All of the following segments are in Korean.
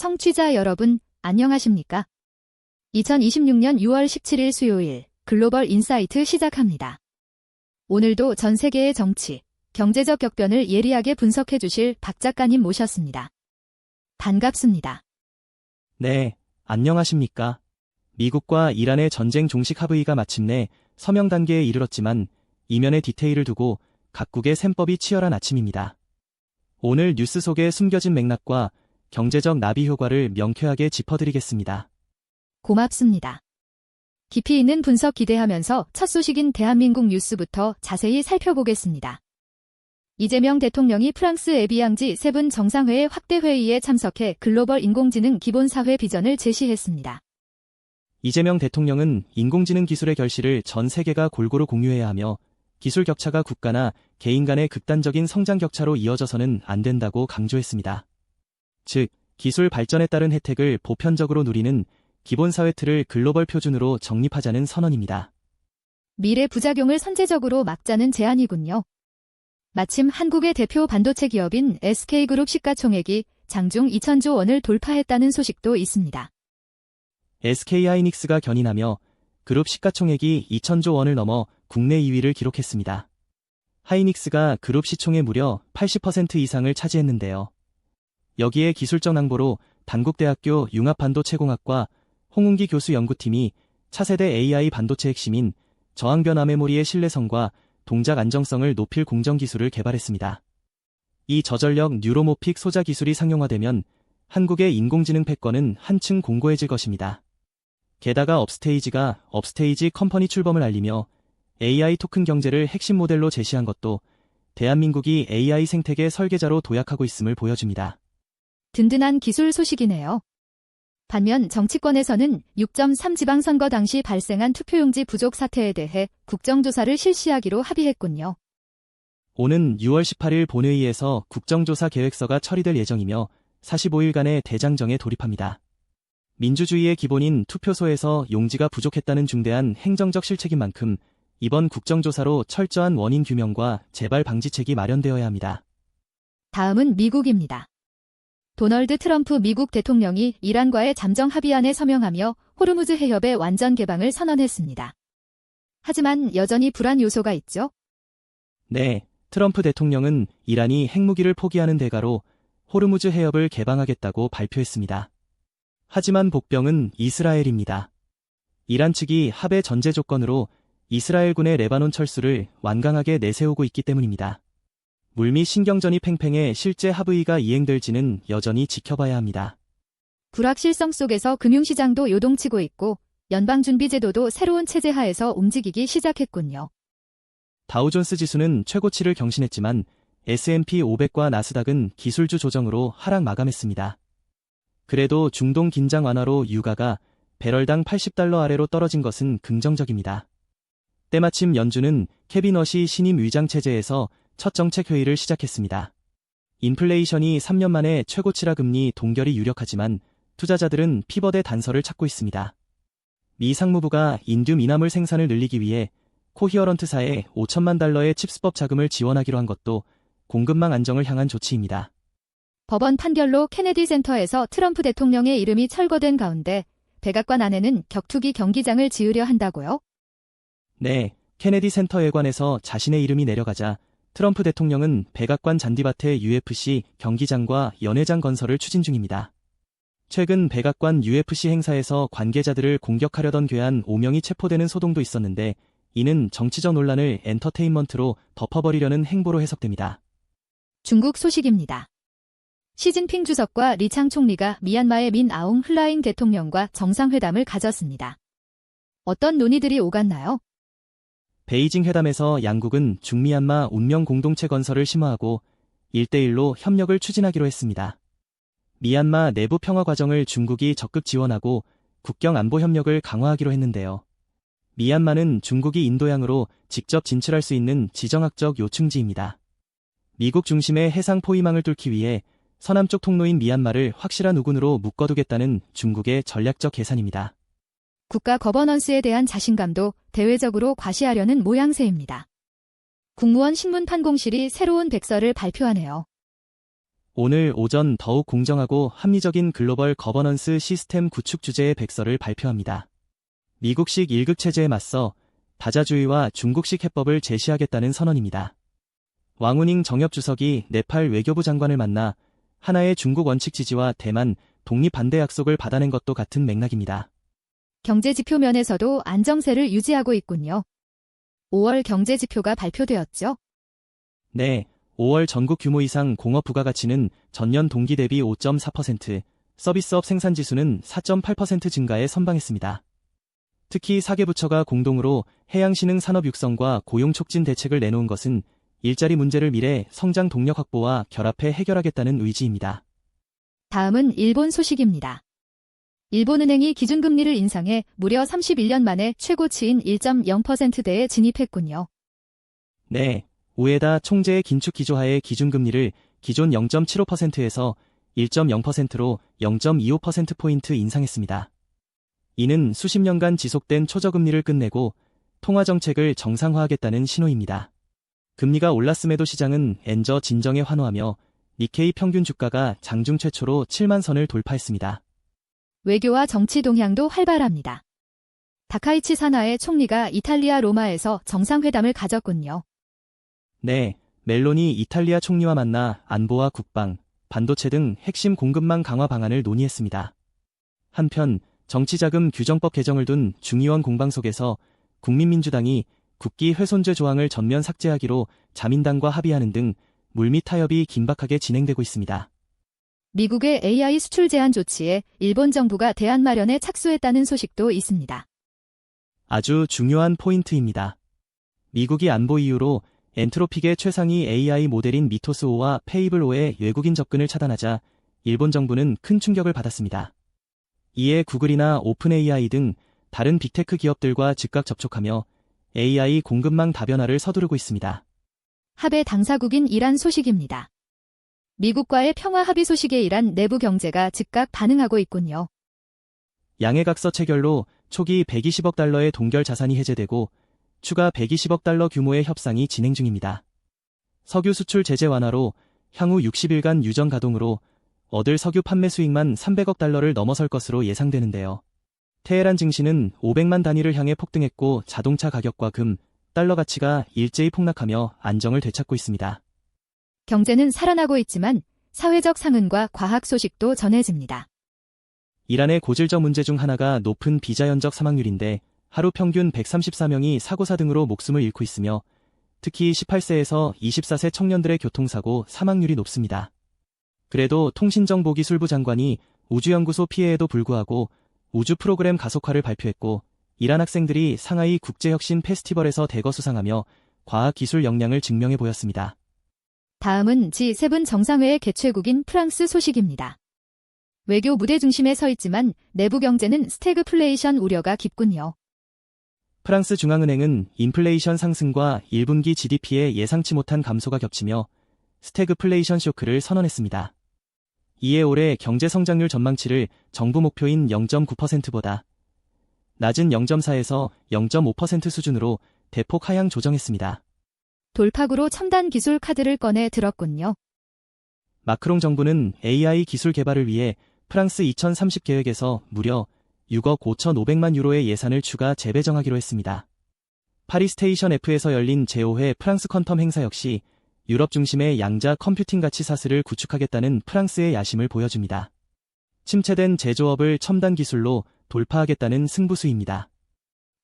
청취자 여러분, 안녕하십니까? 2026년 6월 17일 수요일 글로벌 인사이트 시작합니다. 오늘도 전 세계의 정치, 경제적 격변을 예리하게 분석해 주실 박 작가님 모셨습니다. 반갑습니다. 네, 안녕하십니까? 미국과 이란의 전쟁 종식 합의가 마침내 서명 단계에 이르렀지만 이면의 디테일을 두고 각국의 셈법이 치열한 아침입니다. 오늘 뉴스 속에 숨겨진 맥락과 경제적 나비 효과를 명쾌하게 짚어드리겠습니다. 고맙습니다. 깊이 있는 분석 기대하면서 첫 소식인 대한민국 뉴스부터 자세히 살펴보겠습니다. 이재명 대통령이 프랑스 에비앙지 세븐 정상회의 확대 회의에 참석해 글로벌 인공지능 기본사회 비전을 제시했습니다. 이재명 대통령은 인공지능 기술의 결실을 전 세계가 골고루 공유해야 하며 기술 격차가 국가나 개인 간의 극단적인 성장 격차로 이어져서는 안 된다고 강조했습니다. 즉, 기술 발전에 따른 혜택을 보편적으로 누리는 기본사회 틀을 글로벌 표준으로 정립하자는 선언입니다. 미래 부작용을 선제적으로 막자는 제안이군요. 마침 한국의 대표 반도체 기업인 SK그룹 시가총액이 장중 2,000조 원을 돌파했다는 소식도 있습니다. SK하이닉스가 견인하며 그룹 시가총액이 2,000조 원을 넘어 국내 2위를 기록했습니다. 하이닉스가 그룹 시총의 무려 80% 이상을 차지했는데요. 여기에 기술적 낭보로 단국대학교 융합반도체공학과 홍은기 교수 연구팀이 차세대 AI 반도체 핵심인 저항변화 메모리의 신뢰성과 동작 안정성을 높일 공정 기술을 개발했습니다. 이 저전력 뉴로모픽 소자 기술이 상용화되면 한국의 인공지능 패권은 한층 공고해질 것입니다. 게다가 업스테이지가 업스테이지 컴퍼니 출범을 알리며 AI 토큰 경제를 핵심 모델로 제시한 것도 대한민국이 AI 생태계 설계자로 도약하고 있음을 보여줍니다. 든든한 기술 소식이네요. 반면 정치권에서는 6.3 지방선거 당시 발생한 투표용지 부족 사태에 대해 국정조사를 실시하기로 합의했군요. 오는 6월 18일 본회의에서 국정조사 계획서가 처리될 예정이며 45일간의 대장정에 돌입합니다. 민주주의의 기본인 투표소에서 용지가 부족했다는 중대한 행정적 실책인 만큼 이번 국정조사로 철저한 원인 규명과 재발 방지책이 마련되어야 합니다. 다음은 미국입니다. 도널드 트럼프 미국 대통령이 이란과의 잠정 합의안에 서명하며 호르무즈 해협의 완전 개방을 선언했습니다. 하지만 여전히 불안 요소가 있죠? 네, 트럼프 대통령은 이란이 핵무기를 포기하는 대가로 호르무즈 해협을 개방하겠다고 발표했습니다. 하지만 복병은 이스라엘입니다. 이란 측이 합의 전제 조건으로 이스라엘군의 레바논 철수를 완강하게 내세우고 있기 때문입니다. 물밑 신경전이 팽팽해 실제 합의가 이행될지는 여전히 지켜봐야 합니다. 불확실성 속에서 금융시장도 요동치고 있고 연방준비제도도 새로운 체제 하에서 움직이기 시작했군요. 다우존스 지수는 최고치를 경신했지만 S&P 500과 나스닥은 기술주 조정으로 하락 마감했습니다. 그래도 중동 긴장 완화로 유가가 배럴당 $80 아래로 떨어진 것은 긍정적입니다. 때마침 연준은 캐비넛이 신임 위장체제에서 첫 정책 회의를 시작했습니다. 인플레이션이 3년 만에 최고치라 금리 동결이 유력하지만 투자자들은 피벗의 단서를 찾고 있습니다. 미 상무부가 인듀 미나물 생산을 늘리기 위해 코히어런트사에 $5천만 칩스법 자금을 지원하기로 한 것도 공급망 안정을 향한 조치입니다. 법원 판결로 케네디 센터에서 트럼프 대통령의 이름이 철거된 가운데 백악관 안에는 격투기 경기장을 지으려 한다고요? 네, 케네디 센터 외관에서 자신의 이름이 내려가자 트럼프 대통령은 백악관 잔디밭의 UFC 경기장과 연회장 건설을 추진 중입니다. 최근 백악관 UFC 행사에서 관계자들을 공격하려던 괴한 5명이 체포되는 소동도 있었는데 이는 정치적 논란을 엔터테인먼트로 덮어버리려는 행보로 해석됩니다. 중국 소식입니다. 시진핑 주석과 리창 총리가 미얀마의 민 아웅 흘라잉 대통령과 정상회담을 가졌습니다. 어떤 논의들이 오갔나요? 베이징 회담에서 양국은 중미얀마 운명 공동체 건설을 심화하고 1대1로 협력을 추진하기로 했습니다. 미얀마 내부 평화 과정을 중국이 적극 지원하고 국경 안보 협력을 강화하기로 했는데요. 미얀마는 중국이 인도양으로 직접 진출할 수 있는 지정학적 요충지입니다. 미국 중심의 해상 포위망을 뚫기 위해 서남쪽 통로인 미얀마를 확실한 우군으로 묶어두겠다는 중국의 전략적 계산입니다. 국가 거버넌스에 대한 자신감도 대외적으로 과시하려는 모양새입니다. 국무원 신문판공실이 새로운 백서를 발표하네요. 오늘 오전 더욱 공정하고 합리적인 글로벌 거버넌스 시스템 구축 주제의 백서를 발표합니다. 미국식 1극 체제에 맞서 다자주의와 중국식 해법을 제시하겠다는 선언입니다. 왕우닝 정엽 주석이 네팔 외교부 장관을 만나 하나의 중국 원칙 지지와 대만 독립 반대 약속을 받아낸 것도 같은 맥락입니다. 경제 지표 면에서도 안정세를 유지하고 있군요. 5월 경제 지표가 발표되었죠. 네, 5월 전국 규모 이상 공업 부가가치는 전년 동기 대비 5.4%, 서비스업 생산지수는 4.8% 증가에 선방했습니다. 특히 4개 부처가 공동으로 해양신흥 산업 육성과 고용 촉진 대책을 내놓은 것은 일자리 문제를 미래 성장 동력 확보와 결합해 해결하겠다는 의지입니다. 다음은 일본 소식입니다. 일본은행이 기준금리를 인상해 무려 31년 만에 최고치인 1.0%대에 진입했군요. 네, 우에다 총재의 긴축 기조하에 기준금리를 기존 0.75%에서 1.0%로 0.25%포인트 인상했습니다. 이는 수십 년간 지속된 초저금리를 끝내고 통화정책을 정상화하겠다는 신호입니다. 금리가 올랐음에도 시장은 엔저 진정에 환호하며 니케이 평균 주가가 장중 최초로 7만 선을 돌파했습니다. 외교와 정치 동향도 활발합니다. 다카이치 사나의 총리가 이탈리아 로마에서 정상회담을 가졌군요. 네, 멜로니 이탈리아 총리와 만나 안보와 국방, 반도체 등 핵심 공급망 강화 방안을 논의했습니다. 한편 정치자금 규정법 개정을 둔 중의원 공방속에서 국민민주당이 국기 훼손죄 조항을 전면 삭제하기로 자민당과 합의하는 등 물밑 타협이 긴박하게 진행되고 있습니다. 미국의 AI 수출 제한 조치에 일본 정부가 대안 마련에 착수했다는 소식도 있습니다. 아주 중요한 포인트입니다. 미국이 안보 이유로 엔트로픽의 최상위 AI 모델인 미토스5와 페이블5의 외국인 접근을 차단하자 일본 정부는 큰 충격을 받았습니다. 이에 구글이나 오픈 AI 등 다른 빅테크 기업들과 즉각 접촉하며 AI 공급망 다변화를 서두르고 있습니다. 합의 당사국인 이란 소식입니다. 미국과의 평화 합의 소식에 이란 내부 경제가 즉각 반응하고 있군요. 양해각서 체결로 초기 120억 달러의 동결 자산이 해제되고 추가 120억 달러 규모의 협상이 진행 중입니다. 석유 수출 제재 완화로 향후 60일간 유전 가동으로 얻을 석유 판매 수익만 300억 달러를 넘어설 것으로 예상되는데요. 테헤란 증시는 500만 단위를 향해 폭등했고 자동차 가격과 금, 달러 가치가 일제히 폭락하며 안정을 되찾고 있습니다. 경제는 살아나고 있지만 사회적 상흔과 과학 소식도 전해집니다. 이란의 고질적 문제 중 하나가 높은 비자연적 사망률인데 하루 평균 134명이 사고사 등으로 목숨을 잃고 있으며 특히 18세에서 24세 청년들의 교통사고 사망률이 높습니다. 그래도 통신정보기술부 장관이 우주연구소 피해에도 불구하고 우주 프로그램 가속화를 발표했고 이란 학생들이 상하이 국제혁신 페스티벌에서 대거 수상하며 과학기술 역량을 증명해 보였습니다. 다음은 G7 정상회의 개최국인 프랑스 소식입니다. 외교 무대 중심에 서 있지만 내부 경제는 스태그플레이션 우려가 깊군요. 프랑스 중앙은행은 인플레이션 상승과 1분기 GDP의 예상치 못한 감소가 겹치며 스태그플레이션 쇼크를 선언했습니다. 이에 올해 경제 성장률 전망치를 정부 목표인 0.9%보다 낮은 0.4에서 0.5% 수준으로 대폭 하향 조정했습니다. 돌파구로 첨단 기술 카드를 꺼내 들었군요. 마크롱 정부는 AI 기술 개발을 위해 프랑스 2030 계획에서 무려 6억 5,500만 유로의 예산을 추가 재배정하기로 했습니다. 파리 스테이션 F에서 열린 제5회 프랑스 퀀텀 행사 역시 유럽 중심의 양자 컴퓨팅 가치 사슬을 구축하겠다는 프랑스의 야심을 보여줍니다. 침체된 제조업을 첨단 기술로 돌파하겠다는 승부수입니다.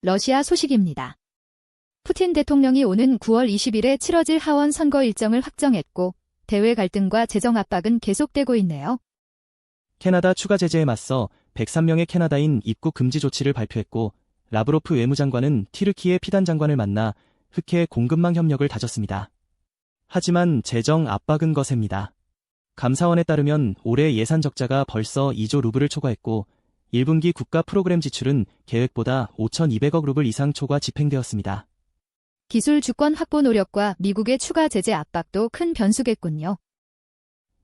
러시아 소식입니다. 푸틴 대통령이 오는 9월 20일에 치러질 하원 선거 일정을 확정했고 대외 갈등과 재정 압박은 계속되고 있네요. 캐나다 추가 제재에 맞서 103명의 캐나다인 입국 금지 조치를 발표했고 라브로프 외무장관은 튀르키예 피단 장관을 만나 흑해 공급망 협력을 다졌습니다. 하지만 재정 압박은 거셉니다. 감사원에 따르면 올해 예산 적자가 벌써 2조 루블을 초과했고 1분기 국가 프로그램 지출은 계획보다 5,200억 루블 이상 초과 집행되었습니다. 기술 주권 확보 노력과 미국의 추가 제재 압박도 큰 변수겠군요.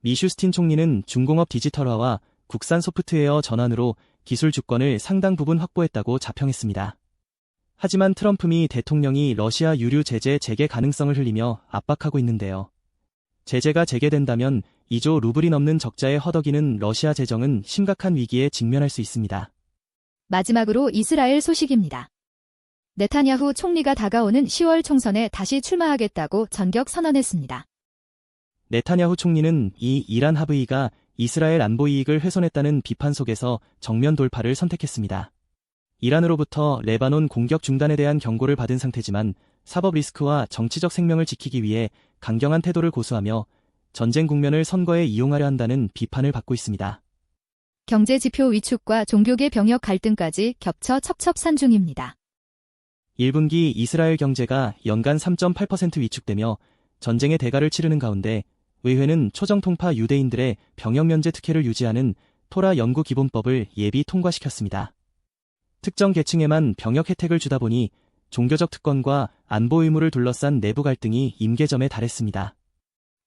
미 슈스틴 총리는 중공업 디지털화와 국산 소프트웨어 전환으로 기술 주권을 상당 부분 확보했다고 자평했습니다. 하지만 트럼프 미 대통령이 러시아 유류 제재 재개 가능성을 흘리며 압박하고 있는데요. 제재가 재개된다면 2조 루블이 넘는 적자에 허덕이는 러시아 재정은 심각한 위기에 직면할 수 있습니다. 마지막으로 이스라엘 소식입니다. 네타냐후 총리가 다가오는 10월 총선에 다시 출마하겠다고 전격 선언했습니다. 네타냐후 총리는 이 이란 합의가 이스라엘 안보 이익을 훼손했다는 비판 속에서 정면 돌파를 선택했습니다. 이란으로부터 레바논 공격 중단에 대한 경고를 받은 상태지만 사법 리스크와 정치적 생명을 지키기 위해 강경한 태도를 고수하며 전쟁 국면을 선거에 이용하려 한다는 비판을 받고 있습니다. 경제 지표 위축과 종교계 병역 갈등까지 겹쳐 첩첩산 중입니다. 1분기 이스라엘 경제가 연간 3.8% 위축되며 전쟁의 대가를 치르는 가운데 의회는 초정통파 유대인들의 병역 면제 특혜를 유지하는 토라 연구 기본법을 예비 통과시켰습니다. 특정 계층에만 병역 혜택을 주다 보니 종교적 특권과 안보 의무를 둘러싼 내부 갈등이 임계점에 달했습니다.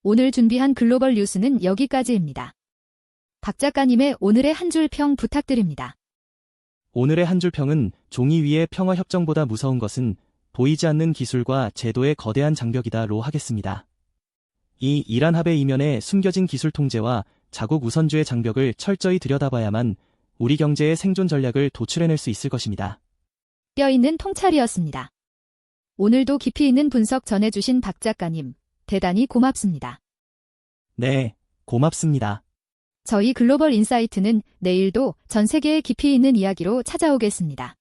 오늘 준비한 글로벌 뉴스는 여기까지입니다. 박 작가님의 오늘의 한 줄 평 부탁드립니다. 오늘의 한 줄 평은 종이 위의 평화 협정보다 무서운 것은 보이지 않는 기술과 제도의 거대한 장벽이다로 하겠습니다. 이 이란 합의 이면에 숨겨진 기술 통제와 자국 우선주의 장벽을 철저히 들여다봐야만 우리 경제의 생존 전략을 도출해낼 수 있을 것입니다. 뼈 있는 통찰이었습니다. 오늘도 깊이 있는 분석 전해주신 박 작가님, 대단히 고맙습니다. 네, 고맙습니다. 저희 글로벌 인사이트는 내일도 전 세계의 깊이 있는 이야기로 찾아오겠습니다.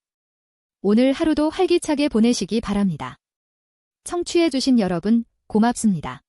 오늘 하루도 활기차게 보내시기 바랍니다. 청취해주신 여러분, 고맙습니다.